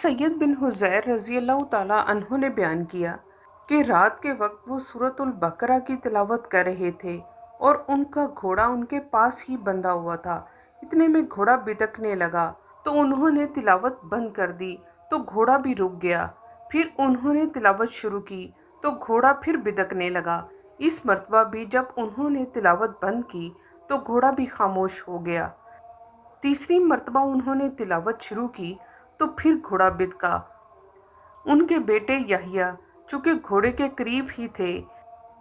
सैयद बिन हुज़ैर रज़ी अल्लाह ताला अन्हु ने बयान किया कि रात के वक्त वो सूरतुल बकरा की तिलावत कर रहे थे और उनका घोड़ा उनके पास ही बंधा हुआ था। इतने में घोड़ा बिदकने लगा तो उन्होंने तिलावत बंद कर दी तो घोड़ा भी रुक गया। फिर उन्होंने तिलावत शुरू की तो घोड़ा फिर बिदकने लगा। इस मर्तबा भी जब उन्होंने तिलावत बंद की तो घोड़ा भी खामोश हो गया। तीसरी मर्तबा उन्होंने तिलावत शुरू की तो फिर घोड़ा बिदका। उनके बेटे यहया चूंकि घोड़े के करीब ही थे,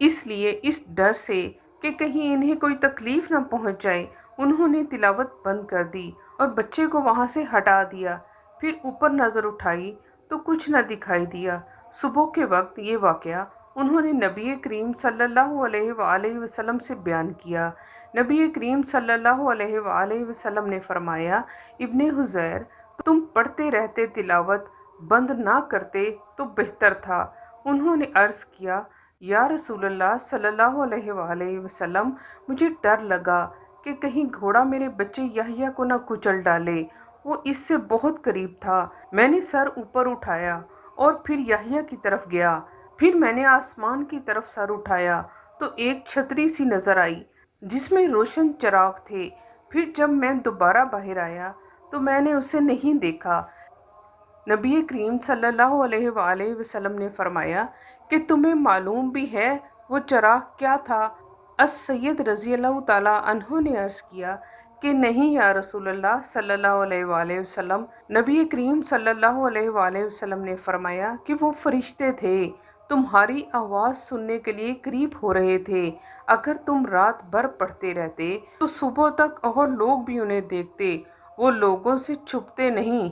इसलिए इस डर से कि कहीं इन्हें कोई तकलीफ न पहुंच जाए, उन्होंने तिलावत बंद कर दी और बच्चे को वहां से हटा दिया। फिर ऊपर नजर उठाई तो कुछ न दिखाई दिया। सुबह के वक्त ये वाकया उन्होंने नबी करीम सल्लल्लाहु अलैहि वसल्लम से बयान किया। नबी करीम सल्लल्लाहु अलैहि वसल्लम ने फरमाया, इब्ने हुज़ैर, तुम पढ़ते रहते तिलावत बंद ना करते तो बेहतर था। उन्होंने अर्ज किया, या रसूलल्लाह सल्लल्लाहु अलैहि वसल्लम, मुझे डर लगा कि कहीं घोड़ा मेरे बच्चे यहया को न कुचल डाले। वो इससे बहुत करीब था। मैंने सर ऊपर उठाया और फिर यहया की तरफ गया। फिर मैंने आसमान की तरफ सर उठाया तो एक छतरी सी नजर आई जिसमें रोशन चिराग थे। फिर जब मैं दोबारा बाहर आया तो मैंने उसे नहीं देखा। नबी करीम सल्लल्लाहु अलैहि वसल्लम ने फरमाया कि तुम्हें मालूम भी है वो चिराग क्या था? सैयद रज़ी अल्लाह ताला अन्हु ने अर्ज किया कि नहीं या रसूलल्लाह सल्लल्लाहु अलैहि वसल्लम। नबी करीम सल्लल्लाहु अलैहि वसल्लम ने फरमाया कि वो फरिश्ते थे, तुम्हारी आवाज़ सुनने के लिए करीब हो रहे थे। अगर तुम रात भर पढ़ते रहते तो सुबह तक और लोग भी उन्हें देखते। वो लोगों से छुपते नहीं।